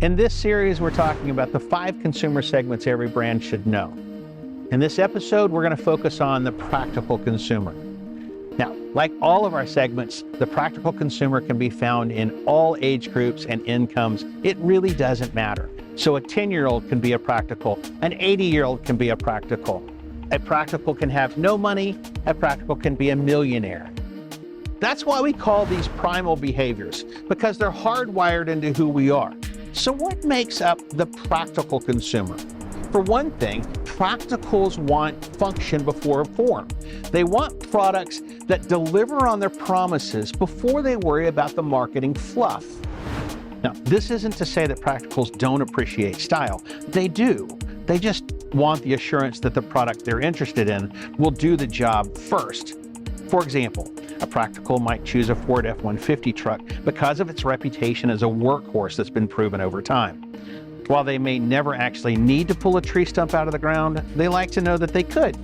In this series, we're talking about the 5 consumer segments every brand should know. In this episode, we're going to focus on the practical consumer. Now, like all of our segments, the practical consumer can be found in all age groups and incomes. It really doesn't matter. So a 10-year-old can be a practical, an 80-year-old can be a practical. A practical can have no money, a practical can be a millionaire. That's why we call these primal behaviors, because they're hardwired into who we are. So what makes up the practical consumer? For one thing, practicals want function before form. They want products that deliver on their promises before they worry about the marketing fluff. Now, this isn't to say that practicals don't appreciate style. They do. They just want the assurance that the product they're interested in will do the job first. For example, a practical might choose a Ford F-150 truck because of its reputation as a workhorse that's been proven over time. While they may never actually need to pull a tree stump out of the ground, they like to know that they could.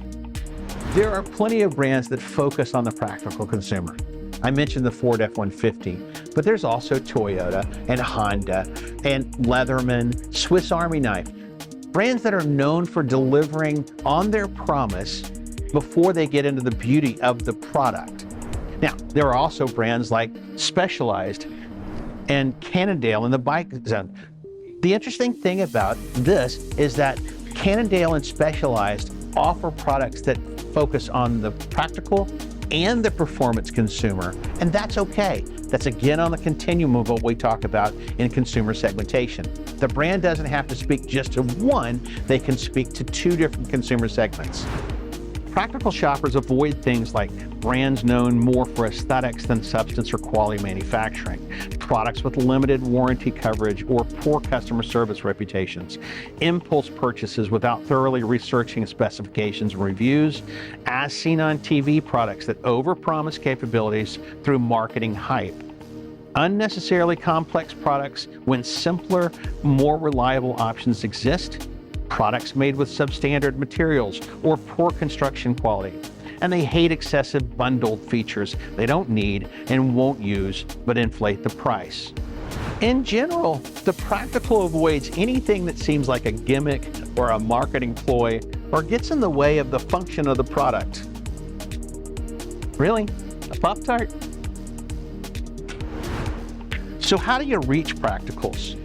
There are plenty of brands that focus on the practical consumer. I mentioned the Ford F-150, but there's also Toyota and Honda and Leatherman, Swiss Army Knife, brands that are known for delivering on their promise before they get into the beauty of the product. Now, there are also brands like Specialized and Cannondale in the bike zone. The interesting thing about this is that Cannondale and Specialized offer products that focus on the practical and the performance consumer, and that's okay. That's again on the continuum of what we talk about in consumer segmentation. The brand doesn't have to speak just to one, they can speak to 2 different consumer segments. Practical shoppers avoid things like brands known more for aesthetics than substance or quality manufacturing, products with limited warranty coverage or poor customer service reputations, impulse purchases without thoroughly researching specifications and reviews, as seen on TV products that overpromise capabilities through marketing hype, unnecessarily complex products when simpler, more reliable options exist, products made with substandard materials or poor construction quality. And they hate excessive bundled features they don't need and won't use, but inflate the price. In general, the practical avoids anything that seems like a gimmick or a marketing ploy or gets in the way of the function of the product. Really? A Pop-Tart? So how do you reach practicals?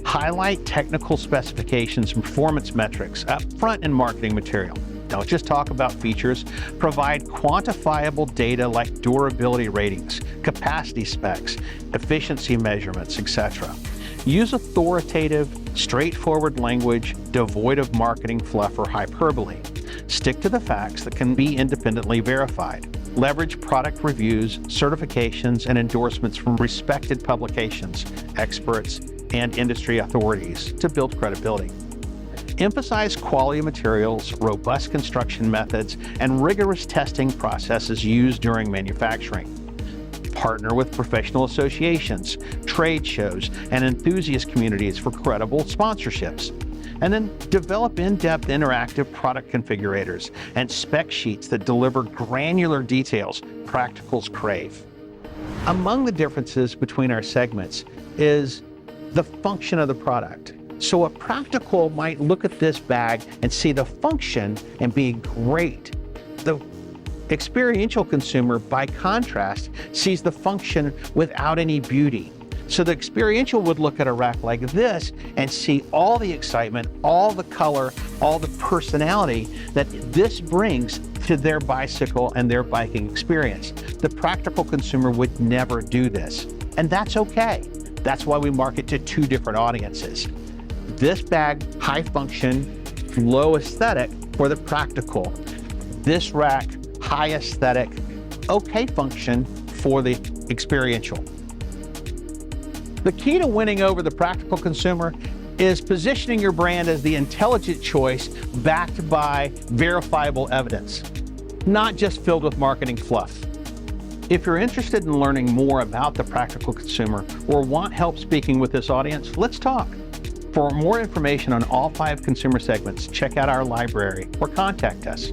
Highlight technical specifications and performance metrics up front in marketing material. Don't just talk about features. Provide quantifiable data like durability ratings, capacity specs, efficiency measurements, etc. Use authoritative, straightforward language devoid of marketing fluff or hyperbole. Stick to the facts that can be independently verified. Leverage product reviews, certifications, and endorsements from respected publications, experts, and industry authorities to build credibility. Emphasize quality materials, robust construction methods, and rigorous testing processes used during manufacturing. Partner with professional associations, trade shows, and enthusiast communities for credible sponsorships. And then develop in-depth interactive product configurators and spec sheets that deliver granular details practicals crave. Among the differences between our segments is the function of the product. So a practical might look at this bag and see the function and be great. The experiential consumer, by contrast, sees the function without any beauty. So the experiential would look at a rack like this and see all the excitement, all the color, all the personality that this brings to their bicycle and their biking experience. The practical consumer would never do this, and that's okay. That's why we market to 2 different audiences. This bag, high function, low aesthetic for the practical. This rack, high aesthetic, okay function for the experiential. The key to winning over the practical consumer is positioning your brand as the intelligent choice backed by verifiable evidence, not just filled with marketing fluff. If you're interested in learning more about the practical consumer or want help speaking with this audience, let's talk. For more information on all 5 consumer segments, check out our library or contact us.